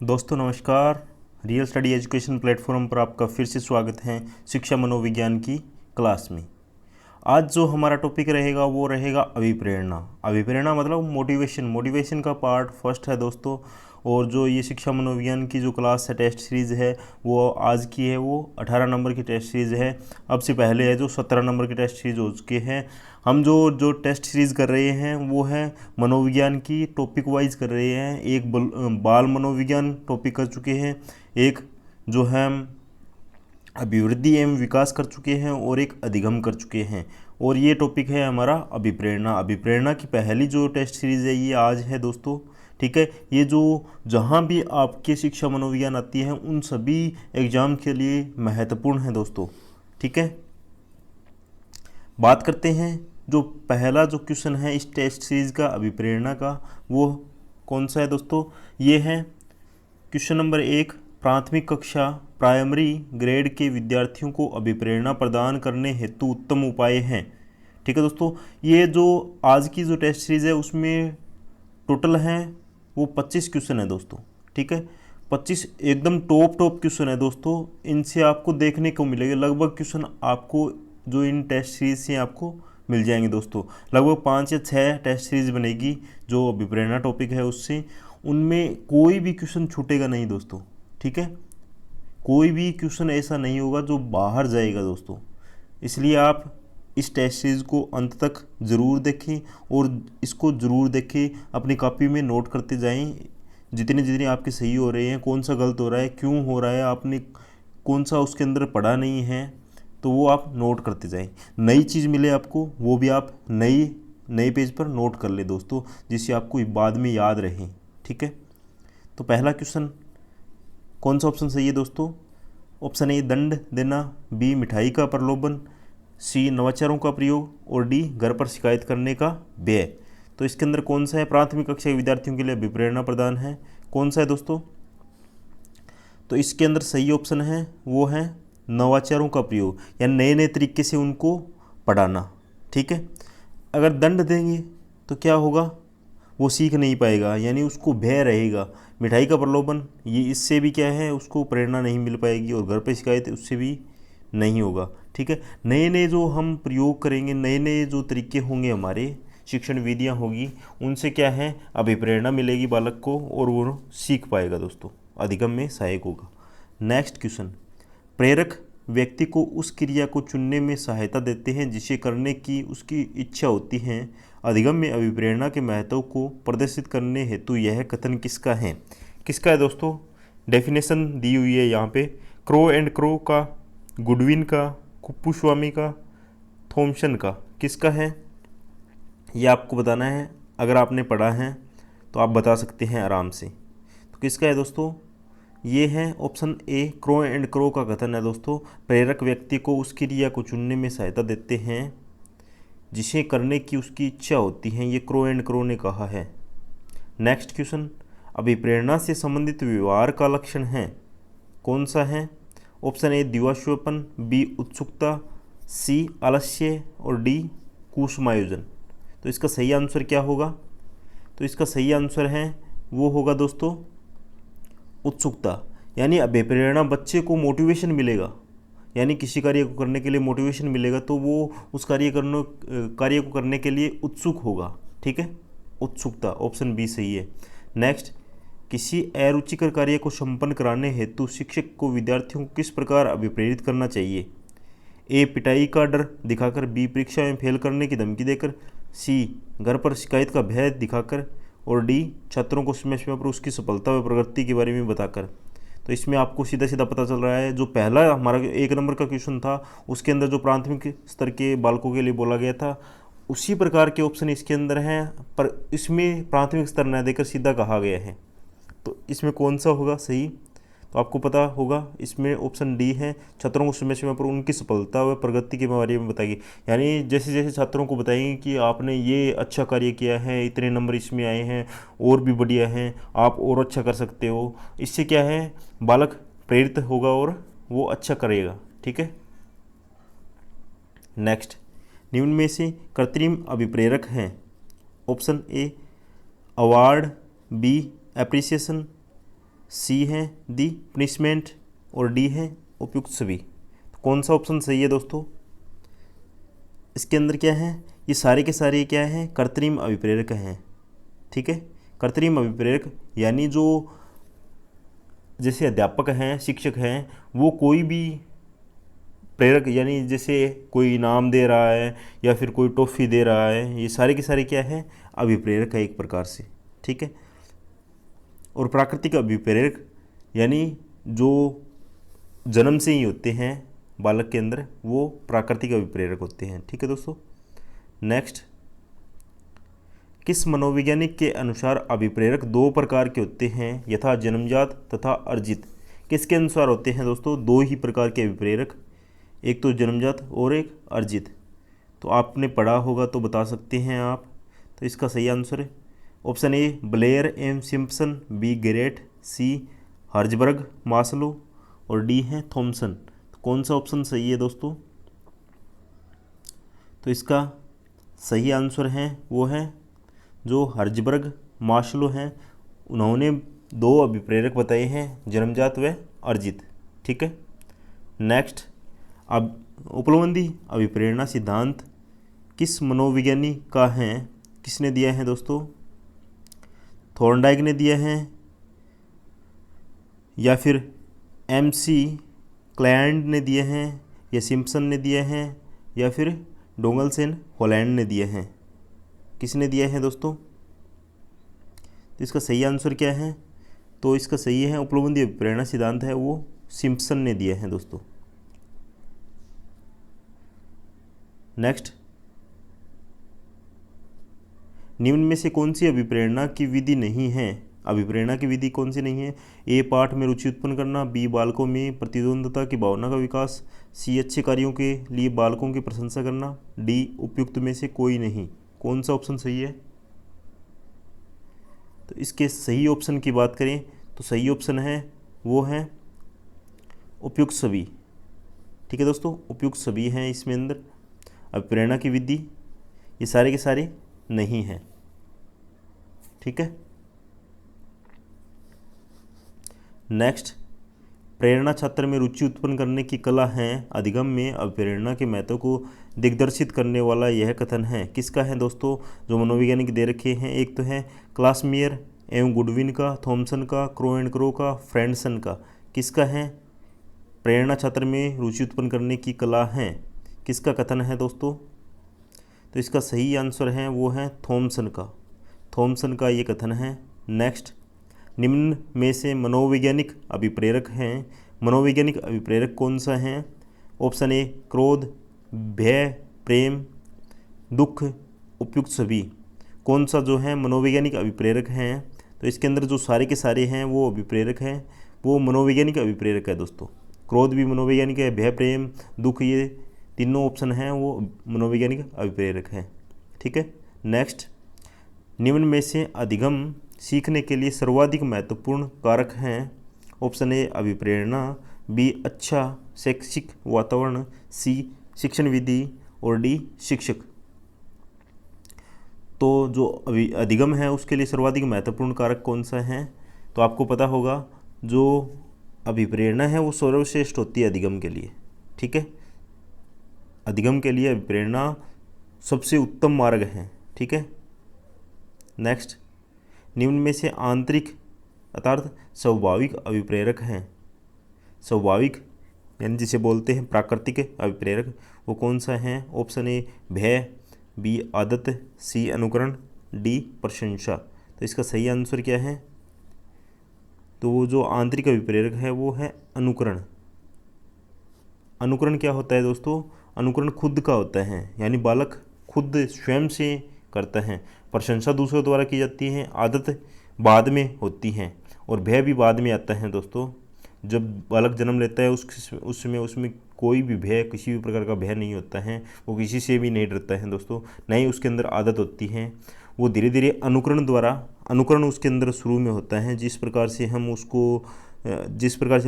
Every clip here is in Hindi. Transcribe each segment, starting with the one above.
दोस्तों नमस्कार। रियल स्टडी एजुकेशन प्लेटफॉर्म पर आपका फिर से स्वागत है शिक्षा मनोविज्ञान की क्लास में। आज जो हमारा टॉपिक रहेगा वो रहेगा अभिप्रेरणा। अभिप्रेरणा मतलब मोटिवेशन का पार्ट फर्स्ट है दोस्तों। और जो ये शिक्षा मनोविज्ञान की जो क्लास है, टेस्ट सीरीज़ है, वो आज की है, वो 18 नंबर की टेस्ट सीरीज़ है। अब से पहले है जो 17 नंबर की टेस्ट सीरीज़ हो चुके हैं। हम जो टेस्ट सीरीज़ कर रहे हैं वो है मनोविज्ञान की, टॉपिक वाइज कर रहे हैं। एक बाल मनोविज्ञान टॉपिक कर चुके हैं, एक जो है अभिवृद्धि एवं विकास कर चुके हैं, और एक अधिगम कर चुके हैं। और ये टॉपिक है हमारा अभिप्रेरणा। अभिप्रेरणा की पहली जो टेस्ट सीरीज़ है ये आज है दोस्तों, ठीक है। ये जो जहाँ भी आपके शिक्षा मनोविज्ञान आती है उन सभी एग्ज़ाम के लिए महत्वपूर्ण है दोस्तों, ठीक है। बात करते हैं जो पहला जो क्वेश्चन है इस टेस्ट सीरीज़ का अभिप्रेरणा का, वो कौन सा है दोस्तों। ये है क्वेश्चन नंबर 1। प्राथमिक कक्षा प्राइमरी ग्रेड के विद्यार्थियों को अभिप्रेरणा प्रदान करने हेतु उत्तम उपाय हैं। ठीक है दोस्तों, ये जो आज की जो टेस्ट सीरीज़ है उसमें टोटल हैं वो 25 क्वेश्चन है दोस्तों, ठीक है। 25 एकदम टॉप क्वेश्चन है दोस्तों। इनसे आपको देखने को मिलेगा लगभग क्वेश्चन आपको जो इन टेस्ट सीरीज से आपको मिल जाएंगे दोस्तों। लगभग 5 या 6 टेस्ट सीरीज बनेगी जो अभिप्रेरणा टॉपिक है उससे। उनमें कोई भी क्वेश्चन छूटेगा नहीं दोस्तों, ठीक है। कोई भी क्वेश्चन ऐसा नहीं होगा जो बाहर जाएगा दोस्तों। इसलिए आप इस टेस्ट सीरीज़ को अंत तक ज़रूर देखें, और इसको ज़रूर देखें, अपनी कॉपी में नोट करते जाएं। जितने आपके सही हो रहे हैं, कौन सा गलत हो रहा है, क्यों हो रहा है, आपने कौन सा उसके अंदर पढ़ा नहीं है, तो वो आप नोट करते जाएं। नई चीज़ मिले आपको वो भी आप नए पेज पर नोट कर ले दोस्तों, जिससे आपको बाद में याद रहे, ठीक है। तो पहला क्वेश्चन कौन सा ऑप्शन सही है दोस्तों। ऑप्शन ए दंड देना, बी मिठाई का प्रलोभन, सी नवाचारों का प्रयोग, और डी घर पर शिकायत करने का व्यय। तो इसके अंदर कौन सा है प्राथमिक कक्षा के विद्यार्थियों के लिए अभिप्रेरणा प्रदान है, कौन सा है दोस्तों। तो इसके अंदर सही ऑप्शन है वो है नवाचारों का प्रयोग, या नए नए तरीके से उनको पढ़ाना, ठीक है। अगर दंड देंगे तो क्या होगा, वो सीख नहीं पाएगा, यानी उसको भय रहेगा। मिठाई का प्रलोभन, ये इससे भी क्या है, उसको प्रेरणा नहीं मिल पाएगी, और घर पे शिकायत उससे भी नहीं होगा, ठीक है। नए नए जो हम प्रयोग करेंगे, नए नए जो तरीके होंगे, हमारे शिक्षण विधियाँ होगी, उनसे क्या है अभिप्रेरणा मिलेगी बालक को, और वो सीख पाएगा दोस्तों, अधिगम में सहायक होगा। नेक्स्ट क्वेश्चन, प्रेरक व्यक्ति को उस क्रिया को चुनने में सहायता देते हैं जिसे करने की उसकी इच्छा होती है। अधिगम में अभिप्रेरणा के महत्व को प्रदर्शित करने हेतु यह कथन किसका है। किसका है दोस्तों, डेफिनेशन दी हुई है यहाँ पे। क्रो एंड क्रो का, गुडविन का, कुप्पुस्वामी का, थॉमसन का, किसका है ये आपको बताना है। अगर आपने पढ़ा है तो आप बता सकते हैं आराम से। तो किसका है दोस्तों, ये है option A, crow and crow का कथन है दोस्तों। प्रेरक व्यक्ति को उस क्रिया को चुनने में सहायता देते हैं जिसे करने की उसकी इच्छा होती है, ये क्रो एंड क्रो ने कहा है। नेक्स्ट क्वेश्चन, अभिप्रेरणा से संबंधित व्यवहार का लक्षण है, कौन सा है। ऑप्शन ए दिवास्वपन, बी उत्सुकता, सी आलस्य, और डी कुसुमायोजन। तो इसका सही आंसर क्या होगा, तो इसका सही आंसर है वो होगा दोस्तों उत्सुकता। यानी अभिप्रेरणा बच्चे को मोटिवेशन मिलेगा, यानी किसी कार्य को करने के लिए मोटिवेशन मिलेगा, तो वो उस कार्य को करने के लिए उत्सुक होगा, ठीक है। उत्सुकता, ऑप्शन बी सही है। नेक्स्ट, किसी अरुचिकर कार्य को संपन्न कराने हेतु शिक्षक को विद्यार्थियों को किस प्रकार अभिप्रेरित करना चाहिए। ए पिटाई का डर दिखाकर, बी परीक्षा में फेल करने की धमकी देकर, सी घर पर शिकायत का भय दिखाकर, और डी छात्रों को समय समय पर उसकी सफलता व प्रगति के बारे में बताकर। तो इसमें आपको सीधा सीधा पता चल रहा है, जो पहला हमारा 1 नंबर का क्वेश्चन था उसके अंदर जो प्राथमिक स्तर के बालकों के लिए बोला गया था, उसी प्रकार के ऑप्शन इसके अंदर हैं, पर इसमें प्राथमिक स्तर न देकर सीधा कहा गया है। तो इसमें कौन सा होगा सही, तो आपको पता होगा इसमें ऑप्शन डी है, छात्रों को समय समय पर उनकी सफलता व प्रगति के बारे में बताएगी। यानी जैसे जैसे छात्रों को बताएंगे कि आपने ये अच्छा कार्य किया है, इतने नंबर इसमें आए हैं, और भी बढ़िया हैं, आप और अच्छा कर सकते हो। इससे क्या है, बालक प्रेरित होगा और वो अच्छा करेगा, ठीक है। नेक्स्ट, निम्न में से कृत्रिम अभिप्रेरक हैं। Option A award, B appreciation, C है दी पनिशमेंट और डी है उपयुक्त सभी। तो कौन सा ऑप्शन सही है दोस्तों? इसके अंदर क्या है, ये सारे के सारे क्या हैं, कृत्रिम अभिप्रेरक हैं। ठीक है, कृत्रिम अभिप्रेरक यानी जो जैसे अध्यापक हैं, शिक्षक हैं, वो कोई भी प्रेरक यानी जैसे कोई इनाम दे रहा है या फिर कोई टॉफ़ी दे रहा है, ये सारे के सारे क्या है, अभिप्रेरक है एक प्रकार से। ठीक है, और प्राकृतिक अभिप्रेरक यानी जो जन्म से ही होते हैं बालक के अंदर, वो प्राकृतिक अभिप्रेरक होते हैं। ठीक है दोस्तों, नेक्स्ट, किस मनोवैज्ञानिक के अनुसार अभिप्रेरक दो प्रकार के होते हैं, यथा जन्मजात तथा अर्जित? किसके अनुसार होते हैं दोस्तों दो ही प्रकार के अभिप्रेरक, एक तो जन्मजात और एक अर्जित? तो आपने पढ़ा होगा तो बता सकते हैं आप। तो इसका सही आंसर है option A Blair M Simpson, B Great, C Herzberg Maslow और डी है थॉमसन। तो कौन सा ऑप्शन सही है दोस्तों? तो इसका सही आंसर है वो है जो हर्जबर्ग मास्लो हैं, उन्होंने दो अभिप्रेरक बताए हैं, जन्मजात व अर्जित। ठीक है, नेक्स्ट, अब उपलब्धि अभिप्रेरणा सिद्धांत किस मनोविज्ञानी का है, किसने दिया है दोस्तों? थॉर्नडाइक ने दिया है या फिर MC क्लैंड ने दिए हैं या सिम्पसन ने दिए हैं या फिर डोंगलसेन हॉलैंड ने दिए हैं? किसने दिया है दोस्तों? तो इसका सही आंसर क्या है? तो इसका सही है उपलब्धि अभिप्रेरणा सिद्धांत है वो सिम्पसन ने दिया है दोस्तों। नेक्स्ट, निम्न में से कौन सी अभिप्रेरणा की विधि नहीं है? अभिप्रेरणा की विधि कौन सी नहीं है? ए पाठ में रुचि उत्पन्न करना, बी बालकों में प्रतिद्वंद्विता की भावना का विकास, सी अच्छे कार्यों के लिए बालकों की प्रशंसा करना, डी उपयुक्त में से कोई नहीं। कौन सा ऑप्शन सही है? तो इसके सही ऑप्शन की बात करें तो सही ऑप्शन है वो है उपयुक्त सभी। ठीक है दोस्तों, उपयुक्त सभी हैं इसमें अंदर। अभिप्रेरणा की विधि ये सारे के सारे नहीं हैं। ठीक है, नेक्स्ट, प्रेरणा छात्र में रुचि उत्पन्न करने की कला है, अधिगम में अभिप्रेरणा के महत्व को दिग्दर्शित करने वाला यह कथन है। किसका है दोस्तों? जो मनोवैज्ञानिक दे रखे हैं, एक तो है क्लासमियर एवं गुडविन का, थॉमसन का, क्रो एंड क्रो का, फ्रेंडसन का। किसका है? प्रेरणा छात्र में रुचि उत्पन्न करने की कला है, किसका कथन है दोस्तों? तो इसका सही आंसर है वो है थॉमसन का। थॉमसन का ये कथन है। नेक्स्ट, निम्न में से मनोवैज्ञानिक अभिप्रेरक हैं, मनोवैज्ञानिक अभिप्रेरक कौन सा है? ऑप्शन ए क्रोध, भय, प्रेम, दुख, उपयुक्त सभी। कौन सा जो है मनोवैज्ञानिक अभिप्रेरक हैं? तो इसके अंदर जो सारे के सारे हैं वो अभिप्रेरक हैं, वो मनोवैज्ञानिक अभिप्रेरक है दोस्तों। क्रोध भी मनोवैज्ञानिक है, भय, प्रेम, दुख, ये तीनों ऑप्शन हैं वो मनोवैज्ञानिक अभिप्रेरक हैं। ठीक है, नेक्स्ट, निम्न में से अधिगम सीखने के लिए सर्वाधिक महत्वपूर्ण कारक हैं। ऑप्शन ए अभिप्रेरणा, बी अच्छा शैक्षिक वातावरण, सी शिक्षण विधि और डी शिक्षक। तो जो अधिगम है उसके लिए सर्वाधिक महत्वपूर्ण कारक कौन सा है? तो आपको पता होगा जो अभिप्रेरणा है वो सर्वश्रेष्ठ होती है अधिगम के लिए। ठीक है, अधिगम के लिए अभिप्रेरणा सबसे उत्तम मार्ग है। ठीक है, नेक्स्ट, निम्न में से आंतरिक अर्थात स्वाभाविक अभिप्रेरक हैं, स्वाभाविक यानी जिसे बोलते हैं प्राकृतिक अभिप्रेरक, वो कौन सा है? ऑप्शन ए भय, बी आदत, सी अनुकरण, डी प्रशंसा। तो इसका सही आंसर क्या है? तो वो जो आंतरिक अभिप्रेरक है वो है अनुकरण। अनुकरण क्या होता है दोस्तों? अनुकरण खुद का होता है, यानी बालक खुद स्वयं से करता है। प्रशंसा दूसरों द्वारा की जाती है, आदत बाद में होती है और भय भी बाद में आता है दोस्तों। जब बालक जन्म लेता है उसमें कोई भी भय, किसी भी प्रकार का भय नहीं होता है, वो किसी से भी नहीं डरता है दोस्तों, न ही उसके अंदर आदत होती है। वो धीरे धीरे अनुकरण उसके अंदर शुरू में होता है। जिस प्रकार से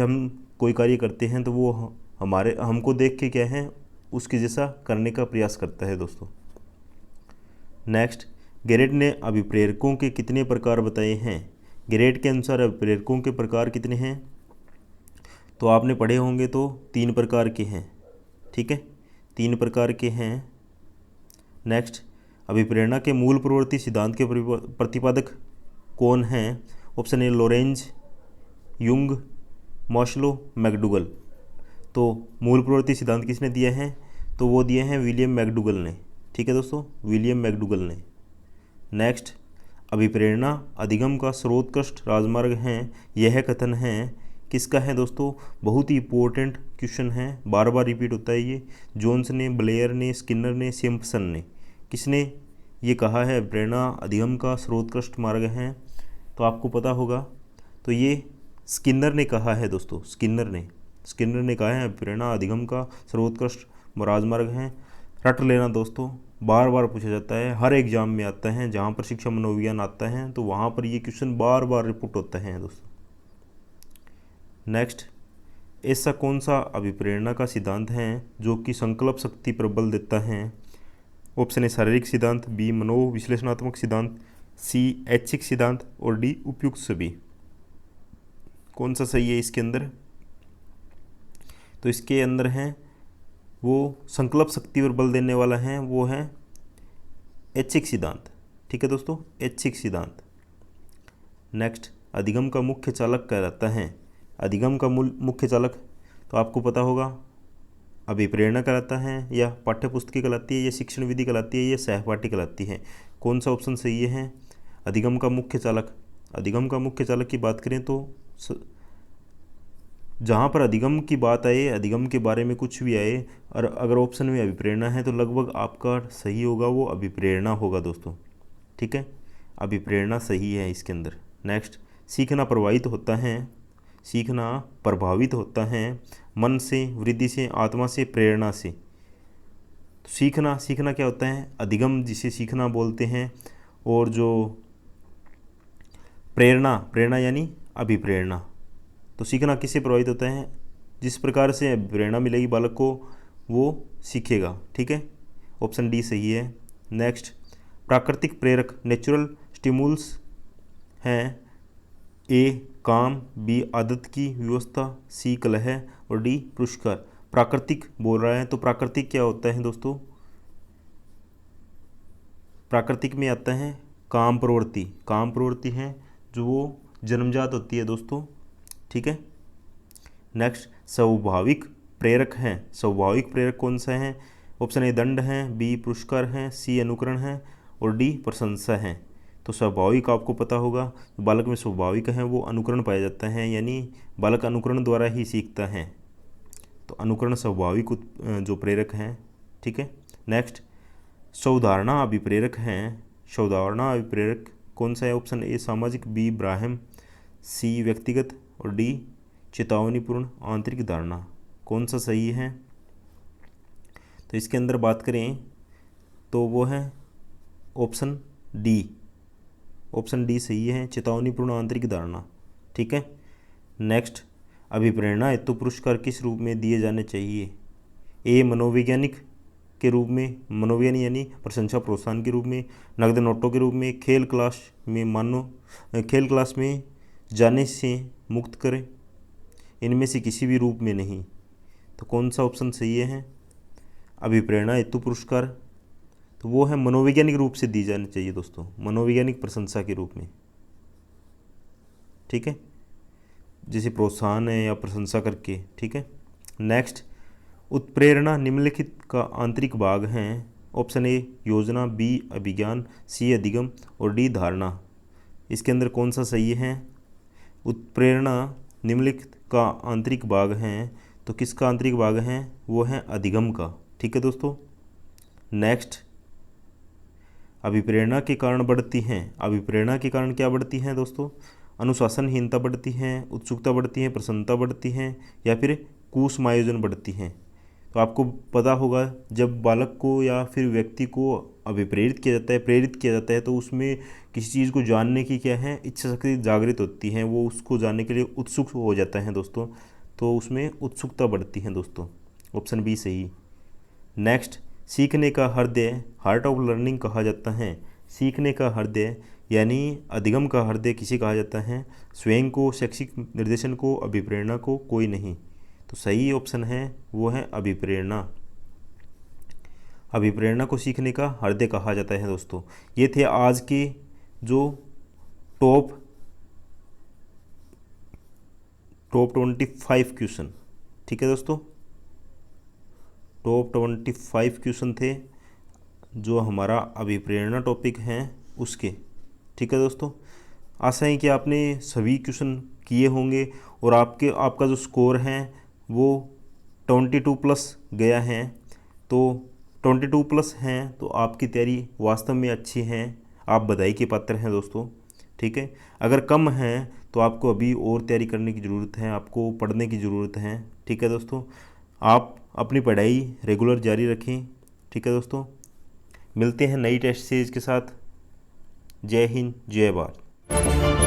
हम कोई कार्य करते हैं तो वो हमको देख के क्या है उसके जैसा करने का प्रयास करता है दोस्तों। नेक्स्ट, गेरेट ने अभिप्रेरकों के कितने प्रकार बताए हैं? गेरेट के अनुसार अभिप्रेरकों के प्रकार कितने हैं? तो आपने पढ़े होंगे तो 3 प्रकार के हैं, ठीक है, 3 प्रकार के हैं। नेक्स्ट, अभिप्रेरणा के मूल प्रवृत्ति सिद्धांत के प्रतिपादक कौन हैं? Option A Lorenz, Jung, Maslow, McDougall. तो मूल प्रवृत्ति सिद्धांत किसने दिया है? तो वो दिए हैं विलियम मैकडूगल ने, ठीक है दोस्तों, विलियम मैकडूगल ने। नेक्स्ट, अभिप्रेरणा अधिगम का सर्वोत्कृष्ट राजमार्ग है, यह कथन है किसका है दोस्तों? बहुत ही इंपॉर्टेंट क्वेश्चन है, बार बार रिपीट होता है ये। जोन्स ने, ब्लेयर ने, स्किनर ने, सिम्पसन ने, किसने ये कहा है प्रेरणा अधिगम का सर्वोत्कृष्ट मार्ग है? तो आपको पता होगा, तो ये स्किनर ने कहा है दोस्तों, स्किनर ने कहा है प्रेरणा अधिगम का सर्वोत्कृष्ट राजमार्ग है। रट लेना दोस्तों, बार बार पूछा जाता है, हर एग्जाम में आता है, जहाँ पर शिक्षा मनोविज्ञान आता है तो वहाँ पर ये क्वेश्चन बार बार रिपीट होता है दोस्तों। नेक्स्ट, ऐसा कौन सा अभिप्रेरणा का सिद्धांत है जो कि संकल्प शक्ति पर बल देता है? ऑप्शन ए शारीरिक सिद्धांत, बी मनोविश्लेषणात्मक सिद्धांत, सी ऐच्छिक सिद्धांत और डी उपयुक्त सभी। कौन सा सही है इसके अंदर? तो इसके अंदर है वो संकल्प शक्ति पर बल देने वाला है, वो है ऐच्छिक सिद्धांत, ठीक है दोस्तों, ऐच्छिक सिद्धांत। नेक्स्ट, अधिगम का मुख्य चालक कहलाता है, अधिगम का मुख्य चालक तो आपको पता होगा अभिप्रेरणा कहलाता है, या पाठ्यपुस्तकें कहलाती है, या शिक्षण विधि कहलाती है, या सहपाठी कहलाती है। कौन सा ऑप्शन सही है? अधिगम का मुख्य चालक। अधिगम का मुख्य चालक की बात करें तो जहाँ पर अधिगम की बात आए, अधिगम के बारे में कुछ भी आए और अगर ऑप्शन में अभिप्रेरणा है तो लगभग आपका सही होगा वो अभिप्रेरणा होगा दोस्तों, ठीक है, अभिप्रेरणा सही है इसके अंदर। नेक्स्ट, सीखना प्रभावित होता है मन से, वृद्धि से, आत्मा से, प्रेरणा से। तो सीखना क्या होता है? अधिगम जिसे सीखना बोलते हैं, और जो प्रेरणा यानी अभिप्रेरणा। तो सीखना किससे प्रभावित होता है? जिस प्रकार से प्रेरणा मिलेगी बालक को वो सीखेगा, ठीक है, ऑप्शन डी सही है। नेक्स्ट, प्राकृतिक प्रेरक नेचुरल स्टिमुल्स हैं, ए काम, बी आदत की व्यवस्था, सी कलह और डी पुरस्कार। प्राकृतिक बोल रहा है तो प्राकृतिक क्या होता है दोस्तों? प्राकृतिक में आता है काम प्रवृत्ति है जो वो जन्मजात होती है दोस्तों, ठीक है। नेक्स्ट, स्वाभाविक प्रेरक हैं, स्वाभाविक प्रेरक कौन सा है? ऑप्शन ए दंड है, बी पुरस्कार है, सी अनुकरण है और डी प्रशंसा है। तो स्वाभाविक आपको पता होगा, बालक में स्वाभाविक है वो अनुकरण पाया जाता है, यानी बालक अनुकरण द्वारा ही सीखता है, तो अनुकरण स्वाभाविक जो प्रेरक हैं, ठीक है। नेक्स्ट, सौधारणा अभिप्रेरक हैं, सौधारणा अभिप्रेरक कौन सा है? ऑप्शन ए सामाजिक, बी ब्राह्म, सी व्यक्तिगत और डी चेतावनीपूर्ण आंतरिक धारणा। कौन सा सही है? तो इसके अंदर बात करें तो वो है ऑप्शन डी सही है, चेतावनीपूर्ण आंतरिक धारणा, ठीक है। नेक्स्ट, अभिप्रेरणा हेतु पुरस्कार किस रूप में दिए जाने चाहिए? ए मनोवैज्ञानिक के रूप में, मनोवैज्ञानिक यानी प्रशंसा प्रोत्साहन के रूप में, नगद नोटों के रूप में, खेल क्लास में जाने से मुक्त करें, इनमें से किसी भी रूप में नहीं। तो कौन सा ऑप्शन सही है? अभिप्रेरणा हेतु पुरस्कार तो वो है मनोवैज्ञानिक रूप से दी जानी चाहिए दोस्तों, मनोवैज्ञानिक प्रशंसा के रूप में, ठीक है, जैसे प्रोत्साहन है या प्रशंसा करके, ठीक है। नेक्स्ट, उत्प्रेरणा निम्नलिखित का आंतरिक भाग हैं। ऑप्शन ए योजना, बी अभिज्ञान, सी अधिगम और डी धारणा। इसके अंदर कौन सा सही है? उत्प्रेरणा निम्नलिखित का आंतरिक भाग हैं, तो किसका आंतरिक भाग है? वो है अधिगम का, ठीक है दोस्तों। नेक्स्ट, अभिप्रेरणा के कारण बढ़ती हैं, अभिप्रेरणा के कारण क्या बढ़ती हैं दोस्तों? अनुशासनहीनता बढ़ती है, उत्सुकता बढ़ती है, प्रसन्नता बढ़ती है, या फिर कुसमायोजन बढ़ती हैं। तो आपको पता होगा जब बालक को या फिर व्यक्ति को अभिप्रेरित किया जाता है, प्रेरित किया जाता है, तो उसमें किसी चीज़ को जानने की क्या है इच्छा शक्ति जागृत होती है, वो उसको जानने के लिए उत्सुक हो जाता है दोस्तों, तो उसमें उत्सुकता बढ़ती है दोस्तों, ऑप्शन बी सही। नेक्स्ट, सीखने का हृदय हार्ट ऑफ लर्निंग कहा जाता है। सीखने का हृदय यानी अधिगम का हृदय किसे कहा जाता है? स्वयं को, शैक्षिक निर्देशन को, अभिप्रेरणा को, कोई नहीं। तो सही ऑप्शन है वो है अभिप्रेरणा। अभिप्रेरणा को सीखने का हृदय कहा जाता है दोस्तों। ये थे आज के जो टॉप 25 क्वेश्चन। ठीक है दोस्तों, टॉप 25 क्वेश्चन थे जो हमारा अभिप्रेरणा टॉपिक है उसके। ठीक है दोस्तों, आशा है कि आपने सभी क्वेश्चन किए होंगे और आपका जो स्कोर है वो 22+ गया है। तो 22+ हैं तो आपकी तैयारी वास्तव में अच्छी है, आप बधाई के पात्र हैं दोस्तों। ठीक है, अगर कम है तो आपको अभी और तैयारी करने की ज़रूरत है, आपको पढ़ने की ज़रूरत है। ठीक है दोस्तों, आप अपनी पढ़ाई रेगुलर जारी रखें। ठीक है दोस्तों, मिलते हैं नई टेस्ट सीरीज के साथ। जय हिंद, जय भारत।